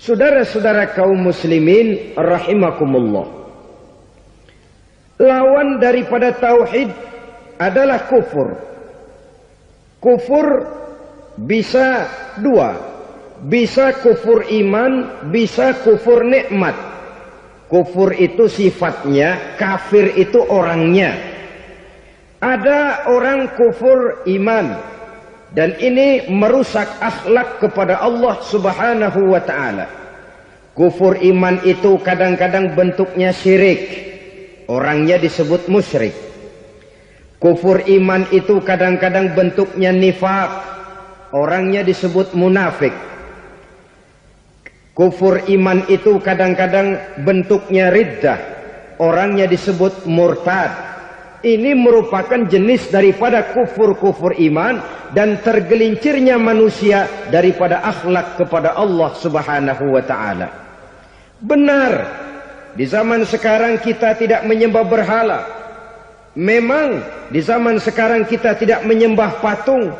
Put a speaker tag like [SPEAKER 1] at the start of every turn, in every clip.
[SPEAKER 1] Saudara-saudara kaum muslimin rahimakumullah, lawan daripada tauhid adalah kufur. Kufur bisa dua, bisa kufur iman, bisa kufur nikmat. Kufur itu sifatnya, kafir itu orangnya. Ada orang kufur iman, dan ini merusak akhlak kepada Allah subhanahu wa ta'ala. Kufur iman itu kadang-kadang bentuknya syirik, orangnya disebut musyrik. Kufur iman itu kadang-kadang bentuknya nifaq, orangnya disebut munafik. Kufur iman itu kadang-kadang bentuknya riddah, orangnya disebut murtad. Ini merupakan jenis daripada kufur-kufur iman dan tergelincirnya manusia daripada akhlak kepada Allah subhanahu wa ta'ala. Benar, di zaman sekarang kita tidak menyembah berhala. Memang di zaman sekarang kita tidak menyembah patung.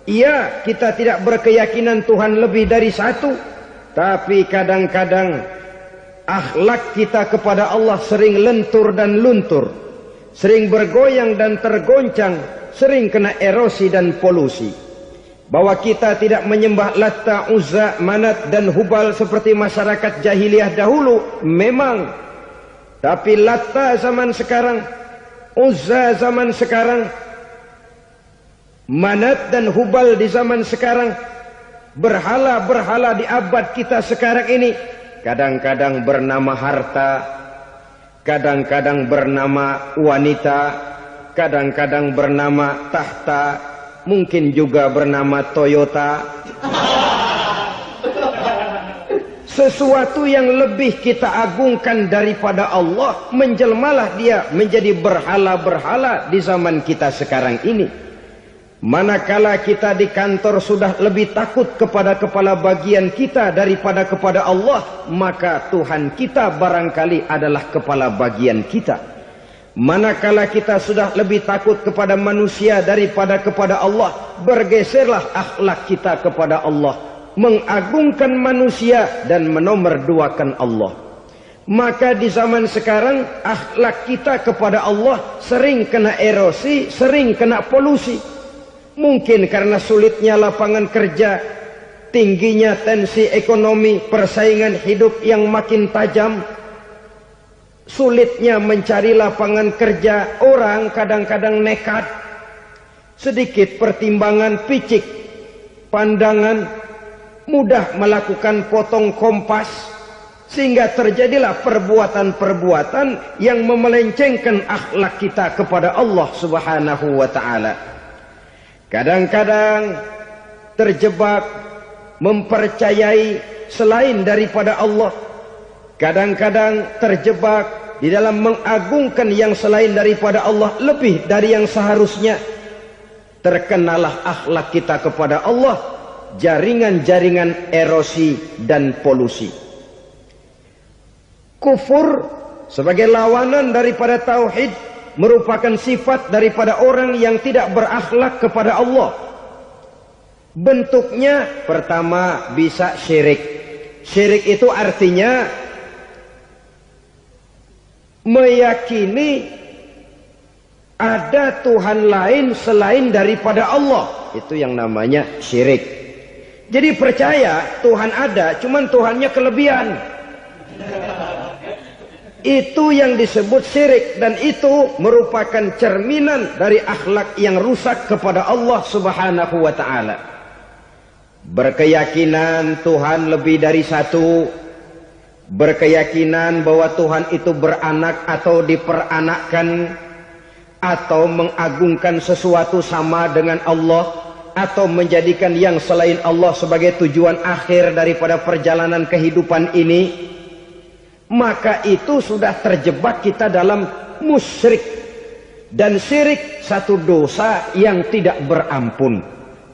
[SPEAKER 1] Iya, kita tidak berkeyakinan Tuhan lebih dari satu. Tapi kadang-kadang akhlak kita kepada Allah sering lentur dan luntur, sering bergoyang dan tergoncang, sering kena erosi dan polusi. Bahwa kita tidak menyembah Latta, Uzza, Manat dan Hubal seperti masyarakat jahiliyah dahulu, memang. Tapi Latta zaman sekarang, Uzza zaman sekarang, Manat dan Hubal di zaman sekarang, berhala-berhala di abad kita sekarang ini, kadang-kadang bernama harta, kadang-kadang bernama wanita, kadang-kadang bernama tahta, mungkin juga bernama Toyota. Sesuatu yang lebih kita agungkan daripada Allah, menjelmalah dia menjadi berhala-berhala di zaman kita sekarang ini. Manakala kita di kantor sudah lebih takut kepada kepala bagian kita daripada kepada Allah, maka Tuhan kita barangkali adalah kepala bagian kita. Manakala kita sudah lebih takut kepada manusia daripada kepada Allah, bergeserlah akhlak kita kepada Allah, mengagungkan manusia dan menomorduakan Allah. Maka di zaman sekarang akhlak kita kepada Allah sering kena erosi, sering kena polusi. Mungkin karena sulitnya lapangan kerja, tingginya tensi ekonomi, persaingan hidup yang makin tajam, sulitnya mencari lapangan kerja, orang kadang-kadang nekat, sedikit pertimbangan, picik pandangan, mudah melakukan potong kompas, sehingga terjadilah perbuatan-perbuatan yang memelencengkan akhlak kita kepada Allah subhanahu wa ta'ala. Kadang-kadang terjebak mempercayai selain daripada Allah. Kadang-kadang terjebak di dalam mengagungkan yang selain daripada Allah lebih dari yang seharusnya. Terkenalah akhlak kita kepada Allah jaringan-jaringan erosi dan polusi. Kufur sebagai lawanan daripada tauhid merupakan sifat daripada orang yang tidak berakhlak kepada Allah. Bentuknya pertama bisa syirik. Syirik itu artinya meyakini ada Tuhan lain selain daripada Allah. Itu yang namanya syirik. Jadi percaya Tuhan ada, cuman Tuhannya kelebihan. Itu yang disebut syirik, dan itu merupakan cerminan dari akhlak yang rusak kepada Allah subhanahu wa ta'ala. Berkeyakinan Tuhan lebih dari satu, berkeyakinan bahwa Tuhan itu beranak atau diperanakkan, atau mengagungkan sesuatu sama dengan Allah, atau menjadikan yang selain Allah sebagai tujuan akhir daripada perjalanan kehidupan ini, maka itu sudah terjebak kita dalam musyrik. Dan syirik satu dosa yang tidak berampun.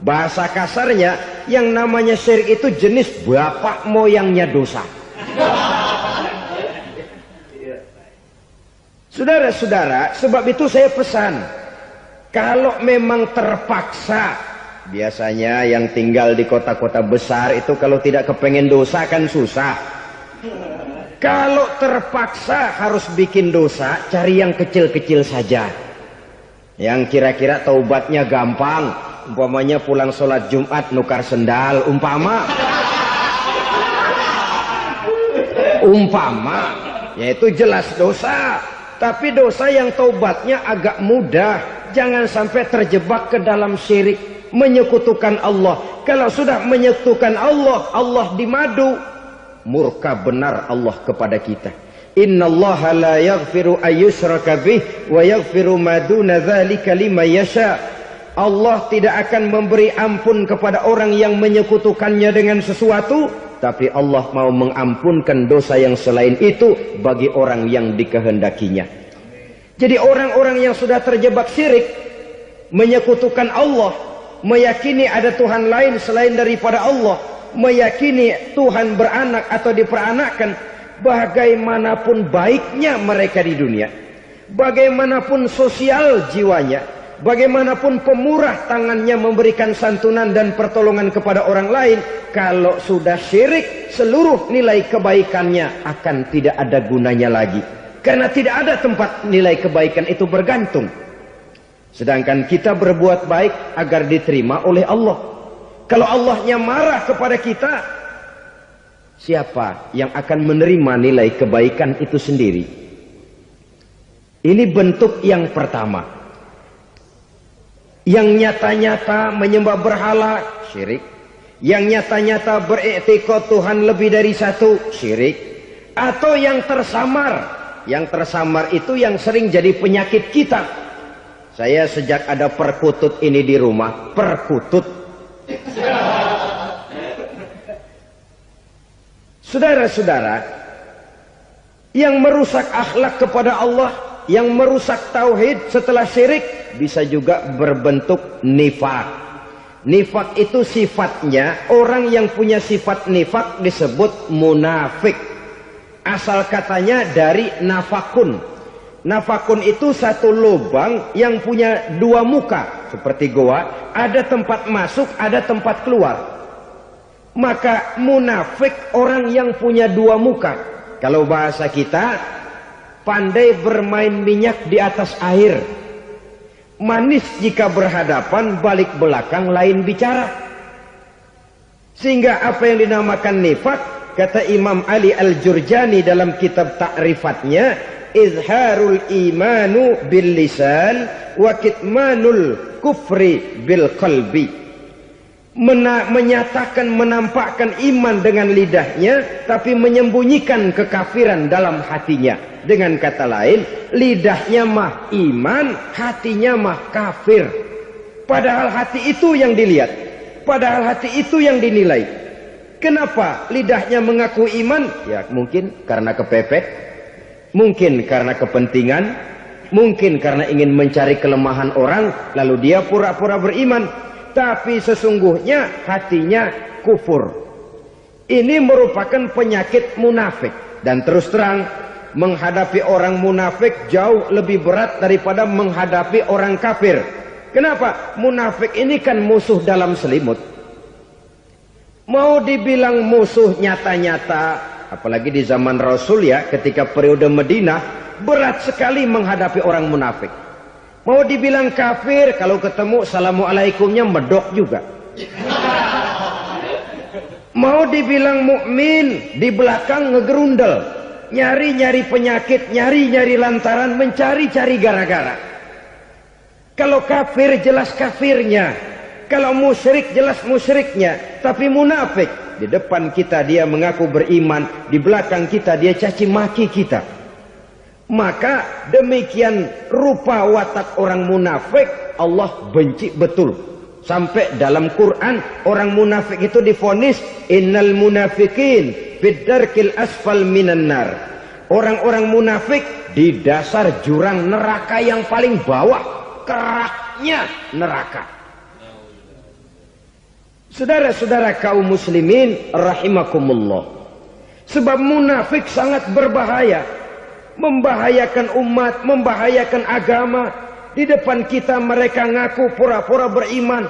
[SPEAKER 1] Bahasa kasarnya, yang namanya syirik itu jenis bapak moyangnya dosa. Saudara-saudara, sebab itu saya pesan, kalau memang terpaksa Biasanya yang tinggal di kota-kota besar itu kalau tidak kepengen dosa kan susah. Kalau terpaksa harus bikin dosa, cari yang kecil-kecil saja. Yang kira-kira taubatnya gampang. Umpamanya pulang sholat Jumat nukar sendal. Umpama. Yaitu jelas dosa. Tapi dosa yang taubatnya agak mudah. Jangan sampai terjebak ke dalam syirik. Menyekutukan Allah. Kalau sudah menyekutukan Allah, Allah dimadu, murka benar Allah kepada kita. Innallaha la yaghfiru ayyushraka bih wa yaghfiru ma duna dzalika liman yasha. Allah tidak akan memberi ampun kepada orang yang menyekutukannya dengan sesuatu, tapi Allah mau mengampunkan dosa yang selain itu bagi orang yang dikehendakinya. Jadi orang-orang yang sudah terjebak syirik, menyekutukan Allah, meyakini ada Tuhan lain selain daripada Allah, meyakini Tuhan beranak atau diperanakkan, bagaimanapun baiknya mereka di dunia, bagaimanapun sosial jiwanya, bagaimanapun pemurah tangannya memberikan santunan dan pertolongan kepada orang lain, kalau sudah syirik, seluruh nilai kebaikannya akan tidak ada gunanya lagi. Karena tidak ada tempat nilai kebaikan itu bergantung. Sedangkan kita berbuat baik agar diterima oleh Allah. Kalau Allahnya marah kepada kita, siapa yang akan menerima nilai kebaikan itu sendiri? Ini bentuk yang pertama. Yang nyata-nyata menyembah berhala, syirik. Yang nyata-nyata beriktikad Tuhan lebih dari satu, syirik. Atau yang tersamar. Yang tersamar itu yang sering jadi penyakit kita. Saya sejak ada perkutut ini di rumah, perkutut. Saudara-saudara, yang merusak akhlak kepada Allah, yang merusak tauhid setelah syirik, bisa juga berbentuk nifak. Nifak itu sifatnya, orang yang punya sifat nifak disebut munafik. Asal katanya dari nafakun. Nafakun itu satu lubang yang punya dua muka. Seperti goa, ada tempat masuk, ada tempat keluar. Maka munafik orang yang punya dua muka. Kalau bahasa kita, pandai bermain minyak di atas air. Manis jika berhadapan, balik belakang lain bicara. Sehingga apa yang dinamakan nifak, kata Imam Ali Al-Jurjani dalam kitab ta'rifatnya, izharul imanu bil lisan wa kitmanul kufri bil qalbi. Menyatakan, menampakkan iman dengan lidahnya, tapi menyembunyikan kekafiran dalam hatinya. Dengan kata lain, lidahnya mah iman, hatinya mah kafir. Padahal hati itu yang dilihat, padahal hati itu yang dinilai. Kenapa lidahnya mengaku iman? Ya mungkin karena kepepet, mungkin karena kepentingan, mungkin karena ingin mencari kelemahan orang, lalu dia pura-pura beriman. Tapi sesungguhnya hatinya kufur. Ini merupakan penyakit munafik. Dan terus terang, menghadapi orang munafik jauh lebih berat daripada menghadapi orang kafir. Kenapa? Munafik ini kan musuh dalam selimut. Mau dibilang musuh nyata-nyata, apalagi di zaman Rasul ya, ketika periode Madinah, berat sekali menghadapi orang munafik. Mau dibilang kafir, kalau ketemu assalamualaikumnya medok juga. Mau dibilang mukmin, di belakang ngegerundel, nyari-nyari penyakit, nyari-nyari lantaran, mencari-cari gara-gara. Kalau kafir jelas kafirnya, kalau musyrik jelas musyriknya. Tapi munafik, di depan kita dia mengaku beriman, di belakang kita dia caci maki kita. Maka demikian rupa watak orang munafik, Allah benci betul. Sampai dalam Quran orang munafik itu divonis innal munafikin fid darkil asfal minan nar. Orang-orang munafik di dasar jurang neraka yang paling bawah, keraknya neraka. Saudara-saudara kaum muslimin rahimakumullah. Sebab munafik sangat berbahaya. Membahayakan umat, membahayakan agama. Di depan kita mereka ngaku pura-pura beriman,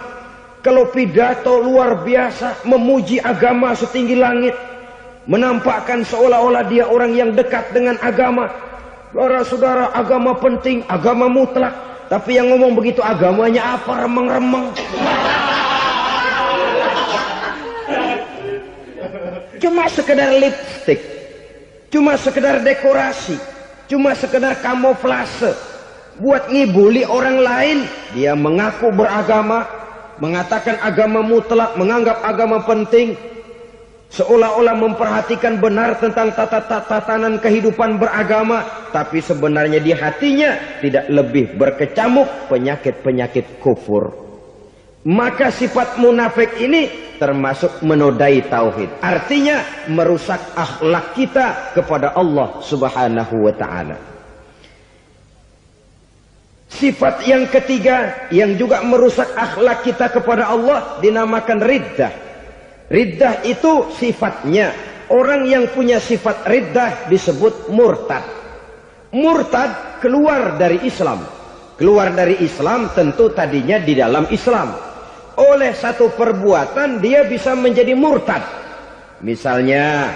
[SPEAKER 1] kalau pidato luar biasa, memuji agama setinggi langit, menampakkan seolah-olah dia orang yang dekat dengan agama. Saudara-saudara, agama penting, agama mutlak. Tapi yang ngomong begitu agamanya apa? Remeng-remeng. Cuma sekedar lipstick, cuma sekedar dekorasi, cuma sekedar kamuflase buat ngibuli orang lain. Dia mengaku beragama, mengatakan agama mutlak, menganggap agama penting, seolah-olah memperhatikan benar tentang tatanan kehidupan beragama, tapi sebenarnya di hatinya tidak lebih berkecamuk penyakit-penyakit kufur. Maka sifat munafik ini termasuk menodai tauhid. Artinya merusak akhlak kita kepada Allah Subhanahu wa ta'ala. Sifat yang ketiga yang juga merusak akhlak kita kepada Allah dinamakan riddah. Riddah itu sifatnya, orang yang punya sifat riddah disebut murtad. Murtad keluar dari Islam. Keluar dari Islam tentu tadinya di dalam Islam. Oleh satu perbuatan dia bisa menjadi murtad. Misalnya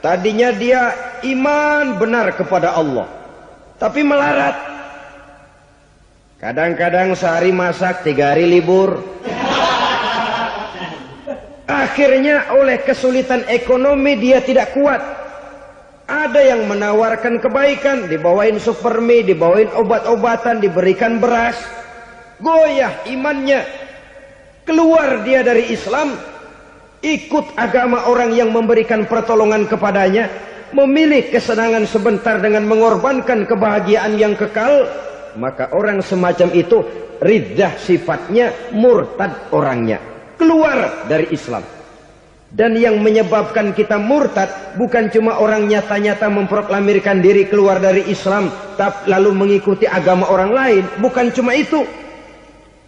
[SPEAKER 1] tadinya dia iman benar kepada Allah, tapi melarat. Kadang-kadang sehari masak, 3 hari libur. Akhirnya oleh kesulitan ekonomi dia tidak kuat. Ada yang menawarkan kebaikan, dibawain supermi, dibawain obat-obatan, diberikan beras. Goyah imannya. Keluar dia dari Islam, ikut agama orang yang memberikan pertolongan kepadanya, memilih kesenangan sebentar dengan mengorbankan kebahagiaan yang kekal. Maka orang semacam itu riddah sifatnya, murtad orangnya, keluar dari Islam. Dan yang menyebabkan kita murtad bukan cuma orang nyata-nyata memproklamirkan diri keluar dari Islam tapi lalu mengikuti agama orang lain. Bukan cuma itu.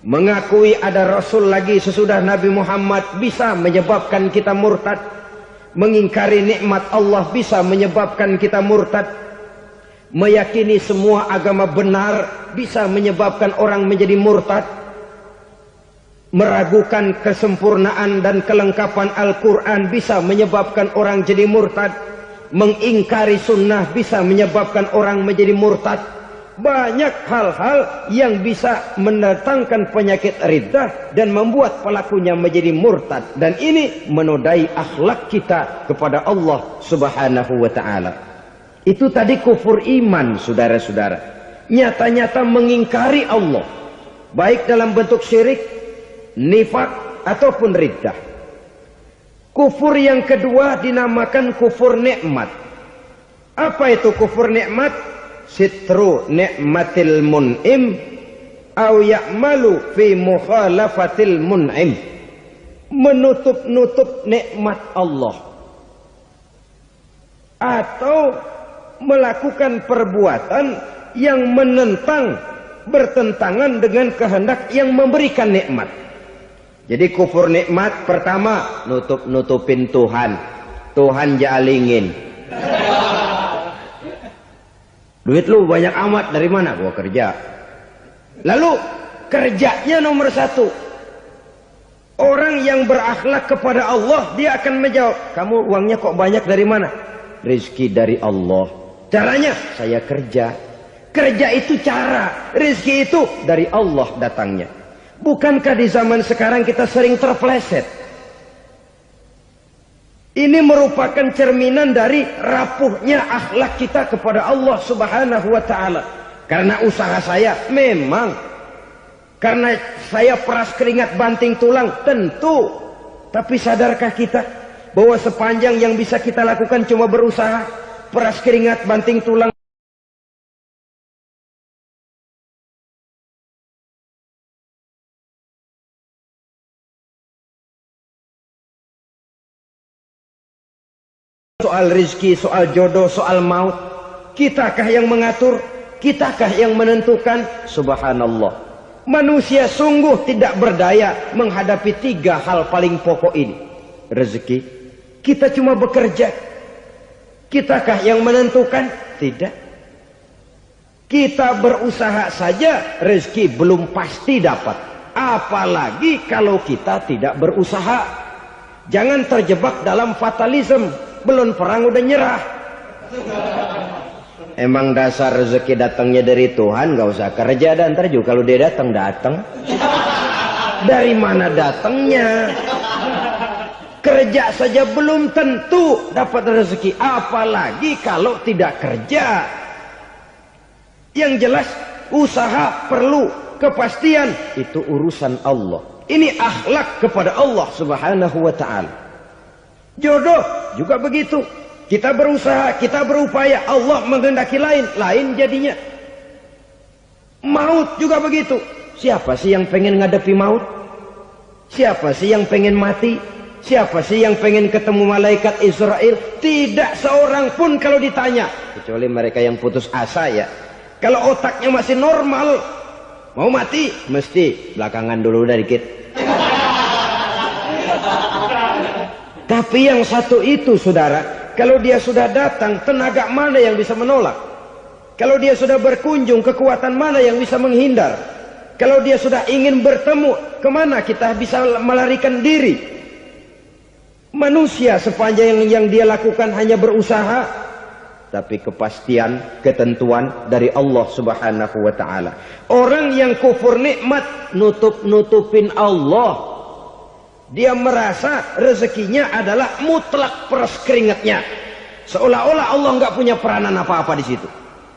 [SPEAKER 1] Mengakui ada Rasul lagi sesudah Nabi Muhammad bisa menyebabkan kita murtad. Mengingkari nikmat Allah bisa menyebabkan kita murtad. Meyakini semua agama benar bisa menyebabkan orang menjadi murtad. Meragukan kesempurnaan dan kelengkapan Al-Quran bisa menyebabkan orang jadi murtad. Mengingkari sunnah bisa menyebabkan orang menjadi murtad. Banyak hal-hal yang bisa mendatangkan penyakit riddah dan membuat pelakunya menjadi murtad. Dan ini menodai akhlak kita kepada Allah Subhanahu wa ta'ala. Itu tadi kufur iman, saudara-saudara. Nyata-nyata mengingkari Allah, baik dalam bentuk syirik, nifak, ataupun riddah. Kufur yang kedua dinamakan kufur nikmat. Apa itu kufur nikmat? Sitru ni'matil mun'im au ya'malu fi mukhalafatil mun'im. Menutup-nutup nikmat Allah atau melakukan perbuatan yang menentang, bertentangan dengan kehendak yang memberikan nikmat. Jadi kufur nikmat pertama, nutup-nutupin Tuhan. Tuhan jalingin. Duit lu banyak amat, dari mana? Gua kerja. Lalu kerjanya nomor 1. Orang yang berakhlak kepada Allah, dia akan menjawab, kamu uangnya kok banyak, dari mana? Rezeki dari Allah. Caranya, saya kerja. Kerja itu cara, rezeki itu dari Allah datangnya. Bukankah di zaman sekarang kita sering terpleset? Ini merupakan cerminan dari rapuhnya akhlak kita kepada Allah Subhanahu wa ta'ala. Karena usaha saya memang, karena saya peras keringat banting tulang, tentu. Tapi sadarkah kita bahwa sepanjang yang bisa kita lakukan cuma berusaha, peras keringat banting tulang, soal rizki, soal jodoh, soal maut, kitakah yang mengatur? Kitakah yang menentukan? Subhanallah. Manusia sungguh tidak berdaya menghadapi 3 hal paling pokok ini. Rezeki, kita cuma bekerja. Kitakah yang menentukan? Tidak. Kita berusaha saja, rezeki belum pasti dapat. Apalagi kalau kita tidak berusaha. Jangan terjebak dalam fatalisme. Belum perang udah nyerah. Emang dasar rezeki datangnya dari Tuhan, gak usah kerja, dan ntar juga kalau dia datang. Dari mana datangnya? Kerja saja belum tentu dapat rezeki, apalagi kalau tidak kerja. Yang jelas usaha perlu kepastian, itu urusan Allah. Ini akhlak kepada Allah Subhanahu wa ta'ala. Jodoh juga begitu. Kita berusaha, kita berupaya, Allah menghendaki lain jadinya. Maut juga begitu. Siapa sih yang pengen ngadepi maut? Siapa sih yang pengen mati? Siapa sih yang pengen ketemu malaikat Israel? Tidak seorang pun kalau ditanya. Kecuali mereka yang putus asa ya. Kalau otaknya masih normal, mau mati, mesti belakangan dulu udah dikit. Tapi yang satu itu saudara, kalau dia sudah datang, tenaga mana yang bisa menolak? Kalau dia sudah berkunjung, kekuatan mana yang bisa menghindar? Kalau dia sudah ingin bertemu, kemana kita bisa melarikan diri? Manusia sepanjang yang dia lakukan hanya berusaha, tapi kepastian, ketentuan dari Allah Subhanahu wa ta'ala. Orang yang kufur nikmat, nutupin Allah. Dia merasa rezekinya adalah mutlak peras keringatnya. Seolah-olah Allah nggak punya peranan apa-apa di situ.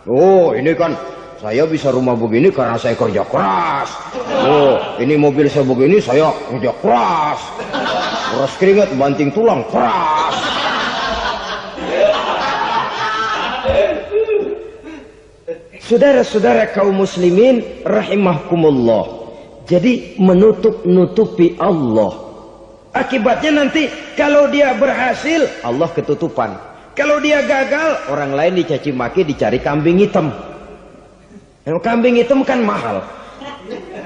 [SPEAKER 1] Oh, ini kan saya bisa rumah begini karena saya kerja keras. Oh, ini mobil saya begini, saya kerja keras. Peras keringat, banting tulang, keras. Saudara-saudara kaum muslimin rahimahkumullah. Jadi menutupi Allah. Akibatnya nanti kalau dia berhasil, Allah ketutupan. Kalau dia gagal, orang lain dicaci maki, dicari kambing hitam. Yang kambing hitam kan mahal.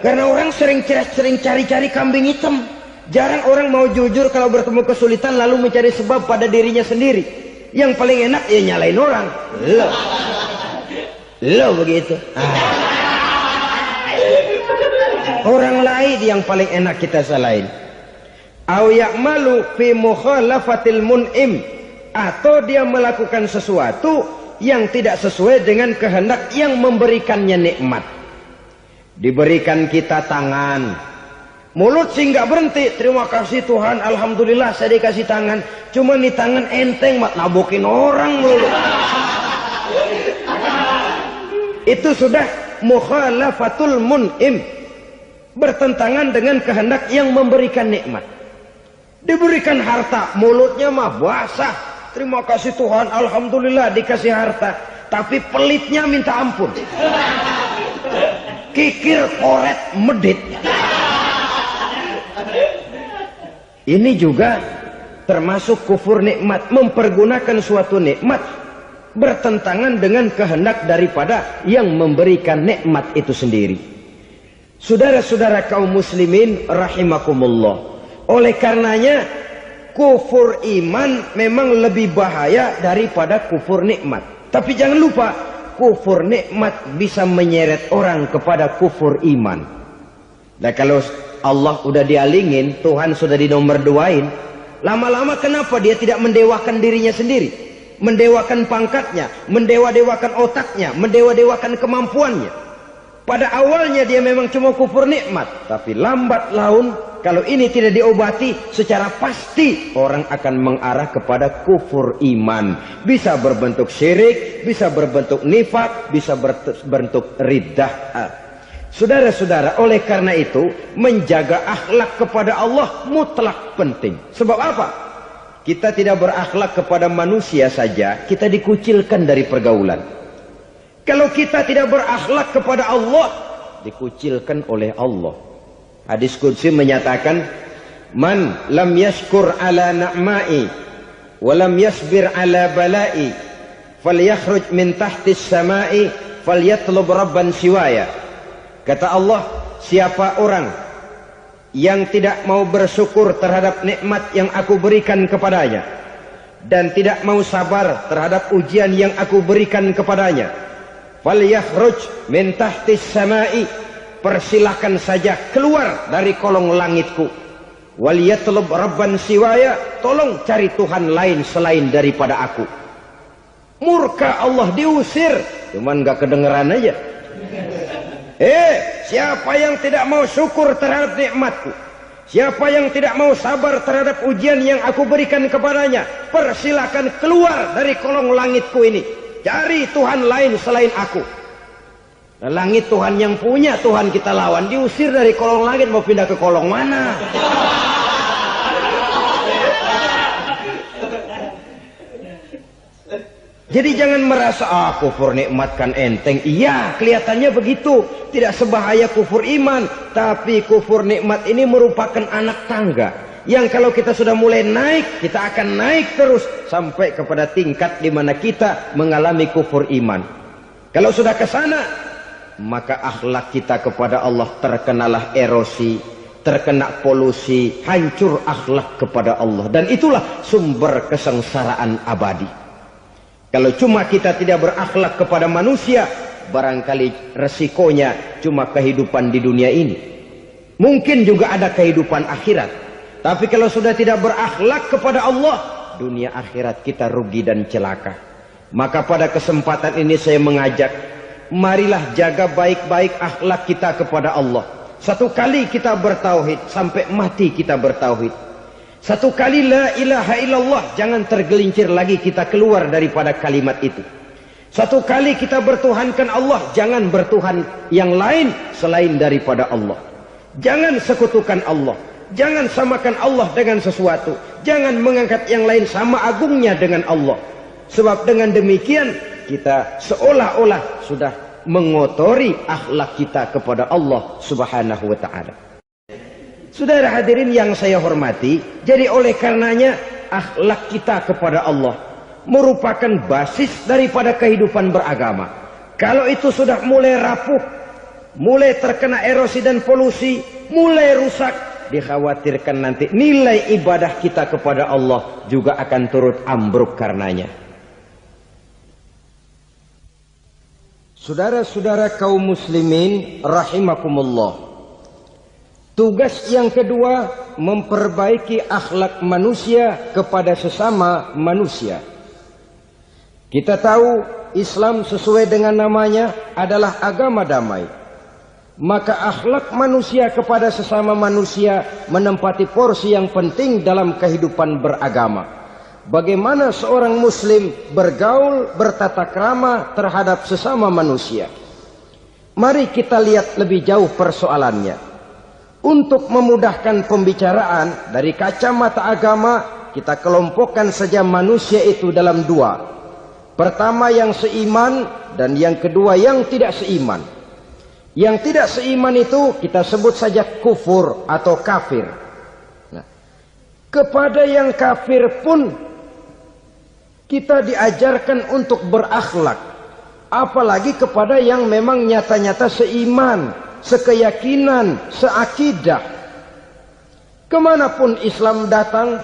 [SPEAKER 1] Karena orang sering cari-cari kambing hitam. Jarang orang mau jujur kalau bertemu kesulitan lalu mencari sebab pada dirinya sendiri. Yang paling enak ya nyalain orang. Lo begitu. Orang lain yang paling enak kita salahin. Au ya'malu fi mukhalafatil mun'im, atau dia melakukan sesuatu yang tidak sesuai dengan kehendak yang memberikannya nikmat. Diberikan kita tangan, mulut sih nggak berhenti, terima kasih Tuhan, alhamdulillah saya dikasih tangan. Cuma nih tangan enteng mat nabokin orang mulu. Itu sudah mukhalafatul mun'im, bertentangan dengan kehendak yang memberikan nikmat. Diberikan harta, mulutnya mah basah, terima kasih Tuhan, alhamdulillah dikasih harta, tapi pelitnya minta ampun. Kikir koret medit. Ini juga termasuk kufur nikmat, mempergunakan suatu nikmat bertentangan dengan kehendak daripada yang memberikan nikmat itu sendiri. Saudara-saudara kaum muslimin rahimakumullah. Oleh karenanya kufur iman memang lebih bahaya daripada kufur nikmat. Tapi jangan lupa, kufur nikmat bisa menyeret orang kepada kufur iman. Nah kalau Allah udah dialingin, Tuhan sudah dinomor duain, lama-lama kenapa dia tidak mendewakan dirinya sendiri? Mendewakan pangkatnya, mendewa-dewakan otaknya, mendewa-dewakan kemampuannya. Pada awalnya dia memang cuma kufur nikmat, tapi lambat laun kalau ini tidak diobati secara pasti orang akan mengarah kepada kufur iman. Bisa berbentuk syirik, bisa berbentuk nifak, bisa berbentuk riddah. Saudara-saudara, oleh karena itu menjaga akhlak kepada Allah mutlak penting. Sebab apa? Kita tidak berakhlak kepada manusia saja, kita dikucilkan dari pergaulan. Kalau kita tidak berakhlak kepada Allah, dikucilkan oleh Allah. Hadis qudsi menyatakan, man lam yashkur ala na'mai wa lam yasbir ala balai falyakhruj min tahtis samai falyatlub rabban siwaya. Kata Allah, siapa orang yang tidak mau bersyukur terhadap nikmat yang aku berikan kepadanya dan tidak mau sabar terhadap ujian yang aku berikan kepadanya, falyakhruj min tahtis samai, persilahkan saja keluar dari kolong langitku. Waliyatlub rabban siwaya, tolong cari Tuhan lain selain daripada aku. Murka Allah, diusir, cuman gak kedengeran aja. Siapa yang tidak mau syukur terhadap nikmatku, siapa yang tidak mau sabar terhadap ujian yang aku berikan kepadanya, persilakan keluar dari kolong langitku ini, cari Tuhan lain selain aku. Nah, langit Tuhan yang punya, Tuhan kita lawan, diusir dari kolong langit, mau pindah ke kolong mana? Jadi jangan merasa kufur nikmat kan enteng. Iya, kelihatannya begitu, tidak sebahaya kufur iman. Tapi kufur nikmat ini merupakan anak tangga yang kalau kita sudah mulai naik, kita akan naik terus sampai kepada tingkat di mana kita mengalami kufur iman. Kalau sudah ke sana, maka akhlak kita kepada Allah terkenalah erosi, terkena polusi, hancur akhlak kepada Allah, dan itulah sumber kesengsaraan abadi. Kalau cuma kita tidak berakhlak kepada manusia, barangkali resikonya cuma kehidupan di dunia ini. Mungkin juga ada kehidupan akhirat. Tapi kalau sudah tidak berakhlak kepada Allah, dunia akhirat kita rugi dan celaka. Maka pada kesempatan ini saya mengajak, marilah jaga baik-baik akhlak kita kepada Allah. Satu kali kita bertauhid, sampai mati kita bertauhid. Satu kali la ilaha illallah, jangan tergelincir lagi kita keluar daripada kalimat itu. Satu kali kita bertuhankan Allah, jangan bertuhan yang lain selain daripada Allah. Jangan sekutukan Allah, jangan samakan Allah dengan sesuatu, jangan mengangkat yang lain sama agungnya dengan Allah. Sebab dengan demikian kita seolah-olah sudah mengotori akhlak kita kepada Allah Subhanahu wa ta'ala. Saudara hadirin yang saya hormati, jadi oleh karenanya akhlak kita kepada Allah merupakan basis daripada kehidupan beragama. Kalau itu sudah mulai rapuh, mulai terkena erosi dan polusi, mulai rusak, dikhawatirkan nanti nilai ibadah kita kepada Allah juga akan turut ambruk karenanya. Saudara-saudara kaum muslimin rahimakumullah, tugas yang kedua, memperbaiki akhlak manusia kepada sesama manusia. Kita tahu Islam sesuai dengan namanya adalah agama damai. Maka akhlak manusia kepada sesama manusia menempati porsi yang penting dalam kehidupan beragama. Bagaimana seorang muslim bergaul, bertata krama terhadap sesama manusia. Mari kita lihat lebih jauh persoalannya. Untuk memudahkan pembicaraan dari kacamata agama, kita kelompokkan saja manusia itu dalam dua. Pertama yang seiman, dan yang kedua yang tidak seiman. Yang tidak seiman itu kita sebut saja kufur atau kafir. Nah, kepada yang kafir pun kita diajarkan untuk berakhlak, apalagi kepada yang memang nyata-nyata seiman, sekeyakinan, seakidah. Kemanapun Islam datang,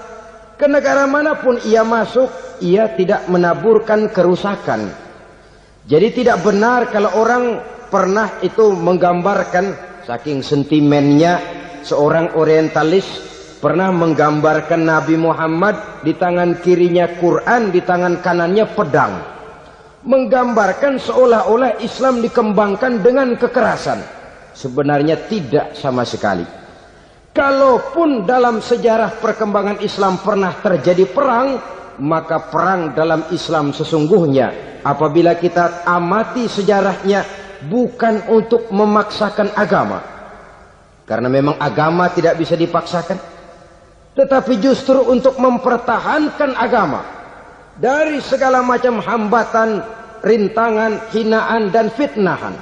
[SPEAKER 1] ke negara manapun ia masuk, ia tidak menaburkan kerusakan. Jadi tidak benar kalau orang pernah itu menggambarkan, saking sentimennya seorang orientalis pernah menggambarkan Nabi Muhammad di tangan kirinya Quran, di tangan kanannya pedang. Menggambarkan seolah-olah Islam dikembangkan dengan kekerasan. Sebenarnya tidak sama sekali. Kalaupun dalam sejarah perkembangan Islam pernah terjadi perang, maka perang dalam Islam sesungguhnya, apabila kita amati sejarahnya, bukan untuk memaksakan agama. Karena memang agama tidak bisa dipaksakan. Tetapi justru untuk mempertahankan agama dari segala macam hambatan, rintangan, hinaan, dan fitnahan.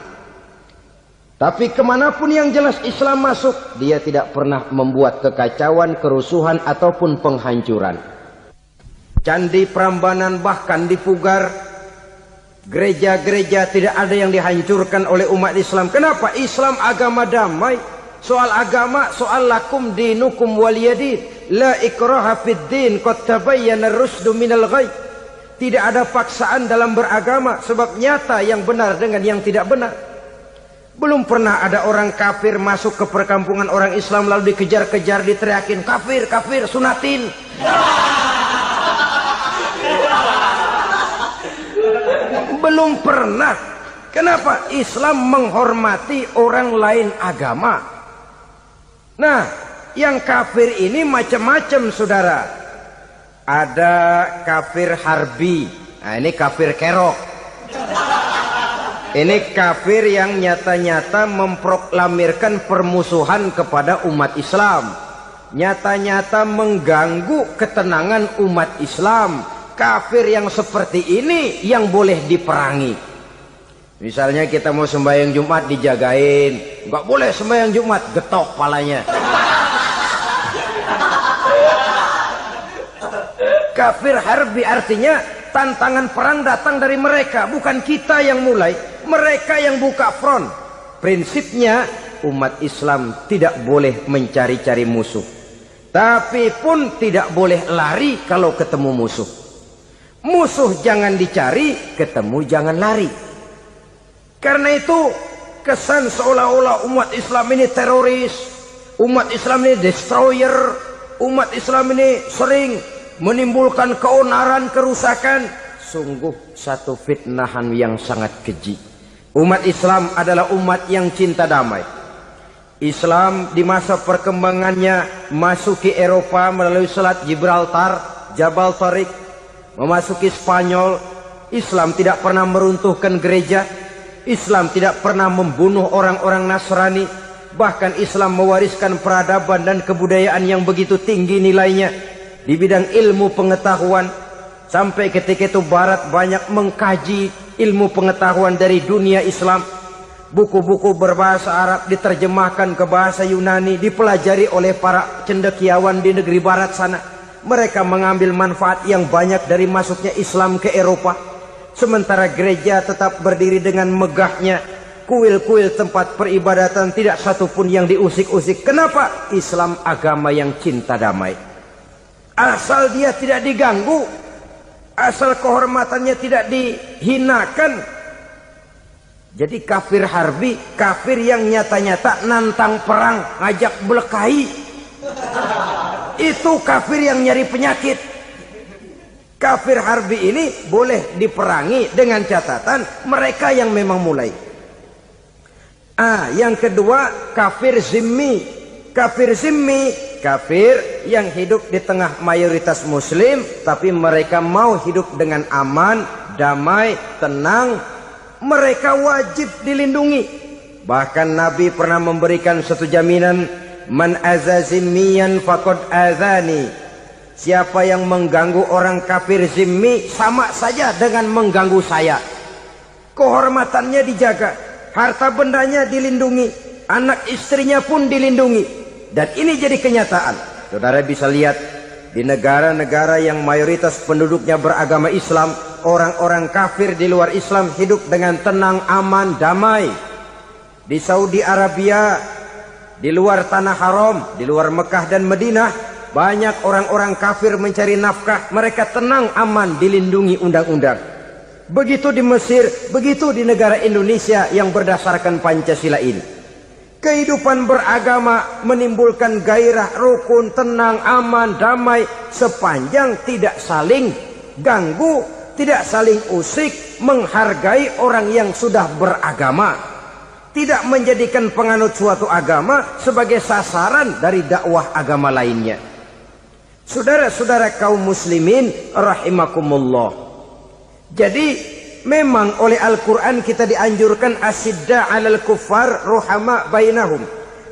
[SPEAKER 1] Tapi kemanapun yang jelas Islam masuk, dia tidak pernah membuat kekacauan, kerusuhan, ataupun penghancuran. Candi Prambanan bahkan dipugar, gereja-gereja tidak ada yang dihancurkan oleh umat Islam. Kenapa? Islam agama damai. Soal agama, soal lakum dinukum waliyadin. La ikraha fid din, qad tabayyana ar-rusdu minal ghayy. Tidak ada paksaan dalam beragama, sebab nyata yang benar dengan yang tidak benar. Belum pernah ada orang kafir masuk ke perkampungan orang Islam lalu dikejar-kejar, diteriakin kafir, kafir, sunatin. Belum pernah. Kenapa? Islam menghormati orang lain agama. Nah, yang kafir ini macam-macam, saudara. Ada kafir harbi. Nah, ini kafir kerok. Ini kafir yang nyata-nyata memproklamirkan permusuhan kepada umat Islam. Nyata-nyata mengganggu ketenangan umat Islam. Kafir yang seperti ini yang boleh diperangi. Misalnya kita mau sembahyang Jumat dijagain. Nggak boleh sembahyang Jumat, getok palanya. Kafir harbi artinya tantangan perang datang dari mereka, bukan kita yang mulai. Mereka yang buka front. Prinsipnya umat Islam tidak boleh mencari-cari musuh, tapi pun tidak boleh lari kalau ketemu musuh. Musuh jangan dicari, ketemu jangan lari. Karena itu kesan seolah-olah umat Islam ini teroris, umat Islam ini destroyer, umat Islam ini sering menimbulkan keonaran, kerusakan. Sungguh satu fitnahan yang sangat keji. Umat Islam adalah umat yang cinta damai. Islam di masa perkembangannya masuki Eropa melalui Selat Gibraltar, Jabal Tariq, memasuki Spanyol. Islam tidak pernah meruntuhkan gereja. Islam tidak pernah membunuh orang-orang Nasrani. Bahkan Islam mewariskan peradaban dan kebudayaan yang begitu tinggi nilainya di bidang ilmu pengetahuan. Sampai ketika itu Barat banyak mengkaji ilmu pengetahuan dari dunia Islam. Buku-buku berbahasa Arab diterjemahkan ke bahasa Yunani, dipelajari oleh para cendekiawan di negeri Barat sana. Mereka mengambil manfaat yang banyak dari masuknya Islam ke Eropa. Sementara gereja tetap berdiri dengan megahnya. Kuil-kuil tempat peribadatan tidak satupun yang diusik-usik. Kenapa? Islam agama yang cinta damai. Asal dia tidak diganggu, asal kehormatannya tidak dihinakan. Jadi kafir harbi, kafir yang nyata-nyata nantang perang, ngajak belekai. Itu kafir yang nyari penyakit. Kafir harbi ini boleh diperangi dengan catatan mereka yang memang mulai. Yang kedua kafir zimmi. Kafir zimmi, kafir yang hidup di tengah mayoritas muslim, tapi mereka mau hidup dengan aman, damai, tenang. Mereka wajib dilindungi. Bahkan Nabi pernah memberikan satu jaminan, man azazimmiyan faqad azani. Siapa yang mengganggu orang kafir zimmi sama saja dengan mengganggu saya. Kehormatannya dijaga, harta bendanya dilindungi, anak istrinya pun dilindungi. Dan ini jadi kenyataan. Saudara bisa lihat di negara-negara yang mayoritas penduduknya beragama Islam, orang-orang kafir di luar Islam hidup dengan tenang, aman, damai. Di Saudi Arabia, di luar tanah haram, di luar Mekah dan Madinah, banyak orang-orang kafir mencari nafkah. Mereka tenang, aman, dilindungi undang-undang. Begitu di Mesir, begitu di negara Indonesia yang berdasarkan Pancasila ini. Kehidupan beragama menimbulkan gairah, rukun, tenang, aman, damai, sepanjang tidak saling ganggu, tidak saling usik, menghargai orang yang sudah beragama, tidak menjadikan penganut suatu agama sebagai sasaran dari dakwah agama lainnya. Saudara-saudara kaum muslimin rahimakumullah. Jadi memang oleh Al-Quran kita dianjurkan asidda alal kuffar ruhama bainahum.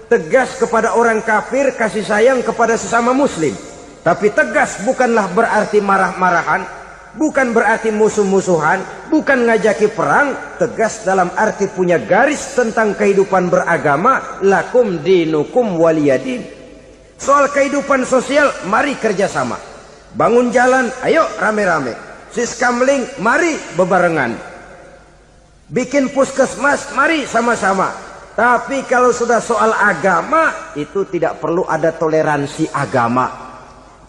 [SPEAKER 1] Tegas kepada orang kafir, kasih sayang kepada sesama muslim. Tapi tegas bukanlah berarti marah-marahan, bukan berarti musuh-musuhan, bukan ngajaki perang. Tegas dalam arti punya garis tentang kehidupan beragama. Lakum dinukum waliyadin. Soal kehidupan sosial, mari kerjasama. Bangun jalan, ayo rame-rame. Siskamling, mari bebarengan. Bikin puskesmas, mari sama-sama. Tapi kalau sudah soal agama, itu tidak perlu ada toleransi agama.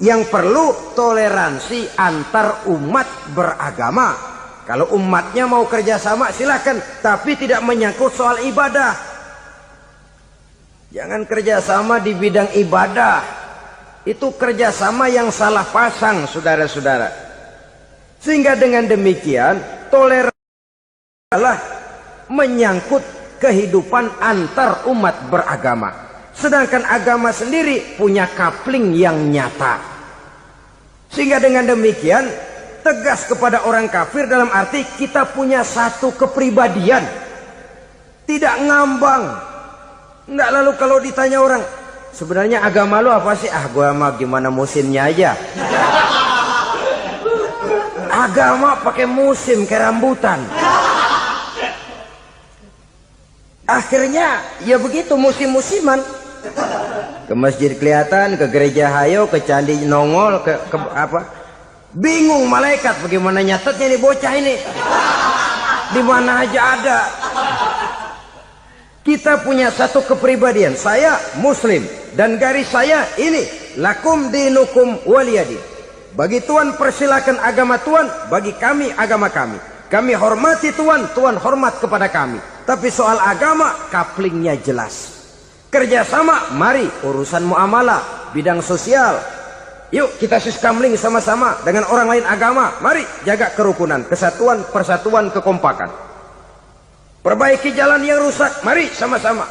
[SPEAKER 1] Yang perlu toleransi antar umat beragama. Kalau umatnya mau kerjasama silakan, tapi tidak menyangkut soal ibadah. Jangan kerjasama di bidang ibadah. Itu kerjasama yang salah pasang, saudara-saudara. Sehingga dengan demikian toleransi adalah menyangkut kehidupan antar umat beragama. Sedangkan agama sendiri punya kapling yang nyata. Sehingga dengan demikian tegas kepada orang kafir dalam arti kita punya satu kepribadian. Tidak ngambang. Enggak, lalu kalau ditanya orang, sebenarnya agama lu apa sih? Ah, gua mah gimana musimnya aja. Agama pakai musim kayak rambutan. Akhirnya ya begitu, musim-musiman. Ke masjid kelihatan, ke gereja hayo, ke candi nongol, ke apa? Bingung malaikat bagaimana nyatetnya nih bocah ini. Di mana aja ada. Kita punya satu kepribadian. Saya muslim dan garis saya ini, lakum dinukum waliyadin. Bagi Tuhan persilakan agama Tuhan, bagi kami agama kami. Kami hormati Tuhan, Tuhan hormat kepada kami. Tapi soal agama kaplingnya jelas. Kerjasama, mari urusan muamalah, bidang sosial. Yuk kita siskamling sama-sama dengan orang lain agama. Mari jaga kerukunan, kesatuan, persatuan, kekompakan. Perbaiki jalan yang rusak, mari sama-sama.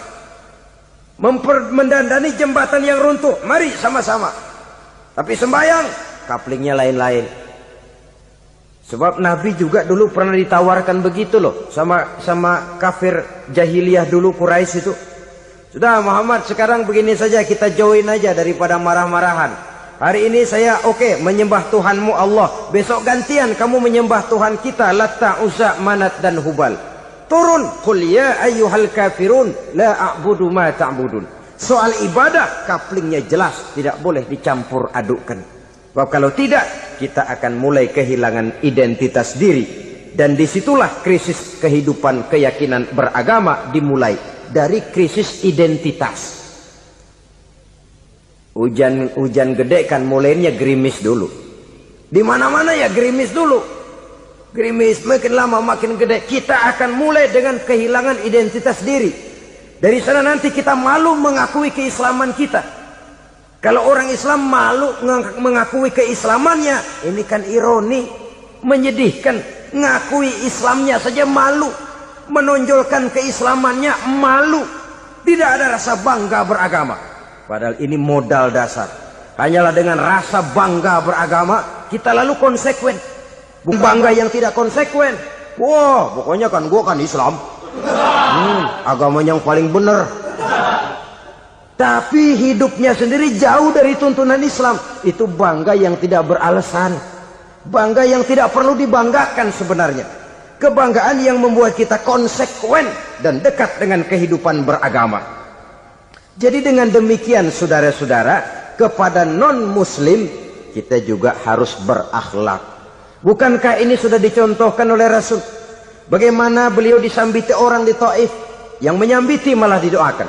[SPEAKER 1] Mendandani jembatan yang runtuh, mari sama-sama. Tapi sembahyang, kaplingnya lain-lain. Sebab Nabi juga dulu pernah ditawarkan begitu loh sama kafir jahiliyah dulu, Quraisy itu. Sudah Muhammad, sekarang begini saja, kita join aja daripada marah-marahan. Hari ini saya oke menyembah Tuhanmu Allah. Besok gantian kamu menyembah Tuhan kita Latta, Uzza, Manat dan Hubal. Turun, qul ya ayyuhal kafirun la a'budu ma ta'budun. Soal ibadah kaplingnya jelas, tidak boleh dicampur adukkan. Sebab kalau tidak kita akan mulai kehilangan identitas diri. Dan disitulah krisis kehidupan keyakinan beragama dimulai. Dari krisis identitas. Hujan gede kan mulainya gerimis dulu. Di mana-mana ya gerimis dulu. Gerimis makin lama makin gede. Kita akan mulai dengan kehilangan identitas diri. Dari sana nanti kita malu mengakui keislaman kita. Kalau orang Islam malu mengakui keislamannya, ini kan ironi, menyedihkan. Ngakui Islamnya saja malu, menonjolkan keislamannya malu. Tidak ada rasa bangga beragama. Padahal ini modal dasar. Hanyalah dengan rasa bangga beragama kita lalu konsekuen. Bangga yang tidak konsekuen, wah pokoknya kan gua kan Islam, agama yang paling benar. Tapi hidupnya sendiri jauh dari tuntunan Islam. Itu bangga yang tidak beralasan, bangga yang tidak perlu dibanggakan sebenarnya. Kebanggaan yang membuat kita konsekuen dan dekat dengan kehidupan beragama. Jadi dengan demikian saudara-saudara, kepada non-muslim kita juga harus berakhlak. Bukankah ini sudah dicontohkan oleh Rasul? Bagaimana beliau disambiti orang di Taif, yang menyambiti malah didoakan.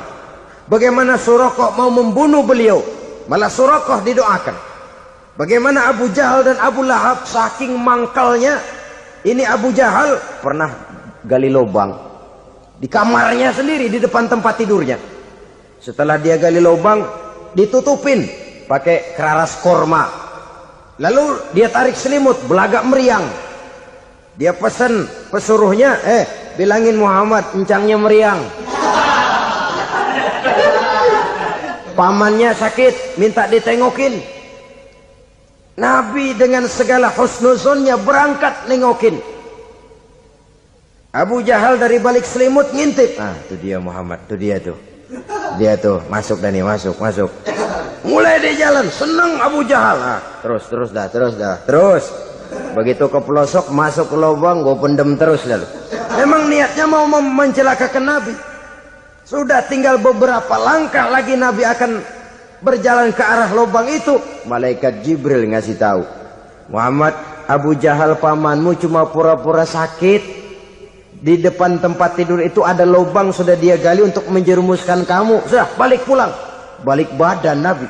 [SPEAKER 1] Bagaimana Suraqah mau membunuh beliau, malah Suraqah didoakan. Bagaimana Abu Jahal dan Abu Lahab saking mangkalnya. Ini Abu Jahal pernah gali lubang di kamarnya sendiri, di depan tempat tidurnya. Setelah dia gali lubang, ditutupin pakai keraras korma. Lalu dia tarik selimut, belagak meriang. Dia pesan pesuruhnya, bilangin Muhammad, encangnya meriang. Pamannya sakit, minta ditengokin. Nabi dengan segala husnuzonnya berangkat nengokin. Abu Jahal dari balik selimut ngintip. Ah, itu dia Muhammad, itu dia tuh. Dia tuh masuk Dani, masuk. Mulai di jalan, seneng Abu Jahal. Ah, terus dah. Begitu ke pelosok, masuk ke lubang, gue pendem terus lalu. Memang niatnya mau mencelakakan Nabi. Sudah tinggal beberapa langkah lagi Nabi akan berjalan ke arah lubang itu. Malaikat Jibril ngasih tahu, Muhammad, Abu Jahal pamanmu cuma pura-pura sakit. Di depan tempat tidur itu ada lubang sudah dia gali untuk menjerumuskan kamu. Sudah balik pulang. Balik badan Nabi.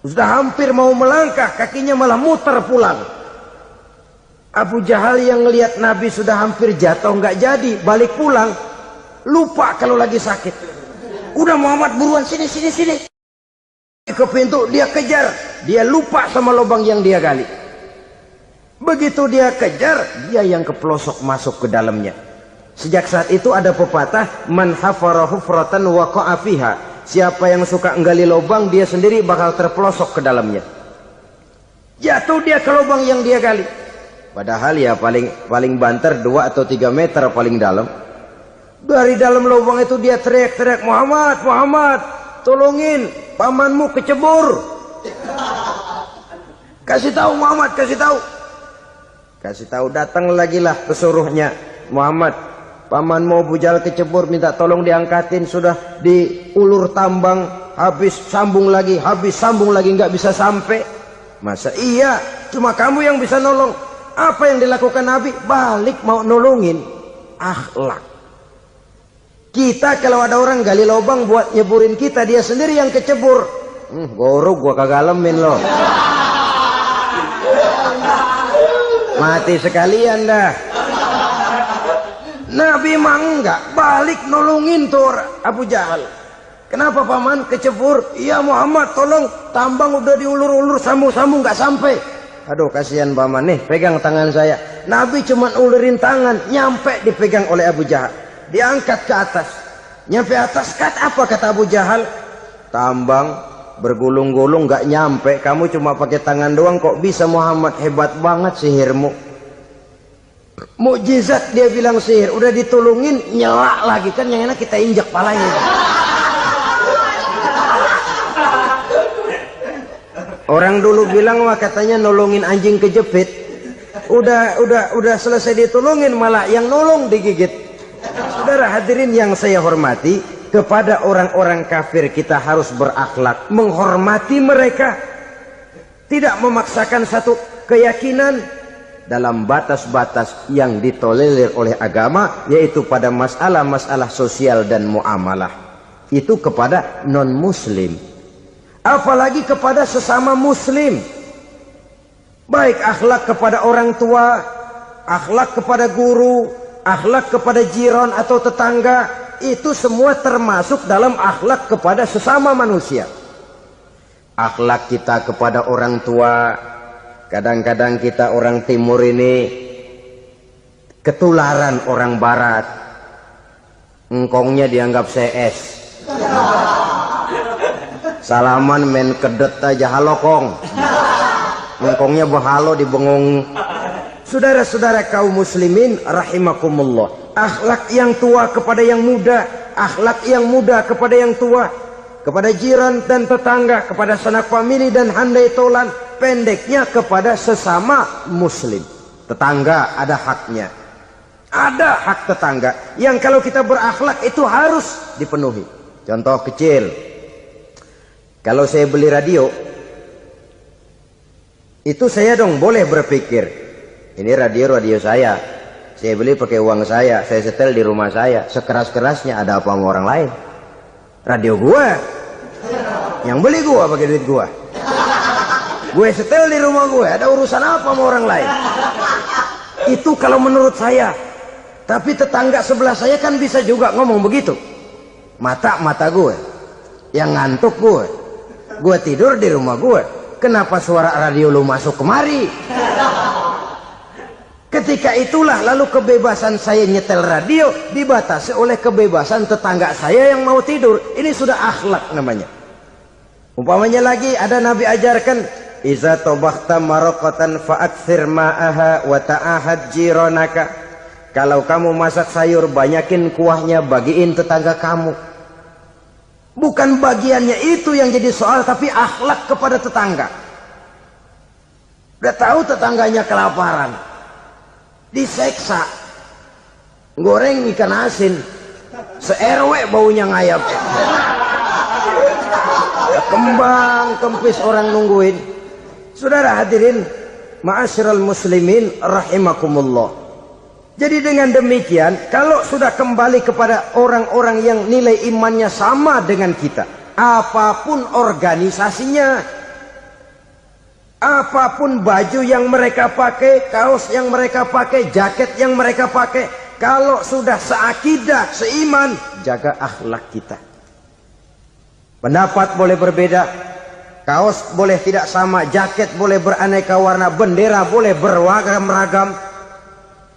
[SPEAKER 1] Sudah hampir mau melangkah, kakinya malah muter pulang. Abu Jahal yang ngelihat Nabi sudah hampir jatuh nggak jadi, balik pulang, lupa kalau lagi sakit. Udah Muhammad buruan sini. Ke pintu dia kejar, dia lupa sama lubang yang dia gali. Begitu dia kejar, dia yang kepelosok masuk ke dalamnya. Sejak saat itu ada pepatah, man hafara hufratan waqa'a fiha. Siapa yang suka nggali lubang, dia sendiri bakal terpelosok ke dalamnya. Jatuh dia ke lubang yang dia gali. Padahal ya paling banter 2 atau 3 meter paling dalam. Dari dalam lubang itu dia teriak-teriak, Muhammad, tolongin, pamanmu kecebur. Kasih tahu Muhammad, kasih tahu. Datang lagi lah pesuruhnya, Muhammad, pamanmu Abu Jahal kecebur, minta tolong diangkatin. Sudah diulur tambang, habis sambung lagi, nggak bisa sampai. Masa iya, cuma kamu yang bisa nolong. Apa yang dilakukan Nabi? Balik mau nolongin. Akhlak. Kita kalau ada orang gali lubang buat nyeburin kita, dia sendiri yang kecebur. Gorok gua kagak lemin loh. Mati sekalian dah. Nabi mah enggak, balik nolongin tuh Abu Jahal. Kenapa paman kecebur? Iya Muhammad, tolong, tambang udah diulur-ulur, sambung-sambung nggak sampai. Aduh kasihan paman nih, pegang tangan saya. Nabi cuma ulurin tangan, nyampe dipegang oleh Abu Jahal. Diangkat ke atas, nyampe atas, apa kata Abu Jahal? Tambang bergulung-gulung nggak nyampe, kamu cuma pakai tangan doang kok bisa Muhammad, hebat banget sihirmu. Mukjizat dia bilang sihir, udah ditolongin nyelak lagi, kan yang enak kita injak palanya. Orang dulu bilang wah katanya nolongin anjing kejepit, udah selesai ditolongin malah yang nolong digigit. Saudara hadirin yang saya hormati, kepada orang-orang kafir kita harus berakhlak, menghormati mereka, tidak memaksakan satu keyakinan dalam batas-batas yang ditolerir oleh agama, yaitu pada masalah-masalah sosial dan muamalah. Itu kepada non-muslim, apalagi kepada sesama muslim. Baik akhlak kepada orang tua, akhlak kepada guru, akhlak kepada jiran atau tetangga, itu semua termasuk dalam akhlak kepada sesama manusia. Akhlak kita kepada orang tua, kadang-kadang kita orang timur ini ketularan orang barat. Engkongnya dianggap CS. Salaman main kedet aja, halo kong. Engkongnya bahalo dibengong. Saudara-saudara kaum muslimin rahimakumullah, akhlak yang tua kepada yang muda, akhlak yang muda kepada yang tua, kepada jiran dan tetangga, kepada sanak famili dan handai tolan, pendeknya kepada sesama muslim. Tetangga ada haknya, ada hak tetangga yang kalau kita berakhlak itu harus dipenuhi. Contoh kecil, kalau saya beli radio, itu saya dong boleh berpikir, ini radio saya beli pakai uang saya setel di rumah saya, sekeras-kerasnya ada apa sama orang lain? Radio gua, yang beli gua pakai duit gua, gue setel di rumah gue, ada urusan apa sama orang lain? Itu kalau menurut saya. Tapi tetangga sebelah saya kan bisa juga ngomong begitu. Mata gue, yang ngantuk gue tidur di rumah gue, kenapa suara radio lu masuk kemari? Ketika itulah lalu kebebasan saya nyetel radio dibatasi oleh kebebasan tetangga saya yang mau tidur. Ini sudah akhlak namanya. Umpamanya lagi ada Nabi ajarkan, iza tobakhta maraqatan fa'akthir ma'aha wa ta'ahad jiranaka. Kalau kamu masak sayur, banyakin kuahnya, bagiin tetangga kamu. Bukan bagiannya itu yang jadi soal, tapi akhlak kepada tetangga. Udah tahu tetangganya kelaparan, diseksa, goreng ikan asin, se-RW baunya ngayap, kembang kempis orang nungguin. Saudara hadirin ma'asyiral muslimin rahimakumullah. Jadi dengan demikian, kalau sudah kembali kepada orang-orang yang nilai imannya sama dengan kita, apapun organisasinya, Apapun baju yang mereka pakai, kaos yang mereka pakai, jaket yang mereka pakai, kalau sudah seakidah, seiman, jaga akhlak kita. Pendapat boleh berbeda, kaos boleh tidak sama, jaket boleh beraneka warna, bendera boleh beragam-ragam,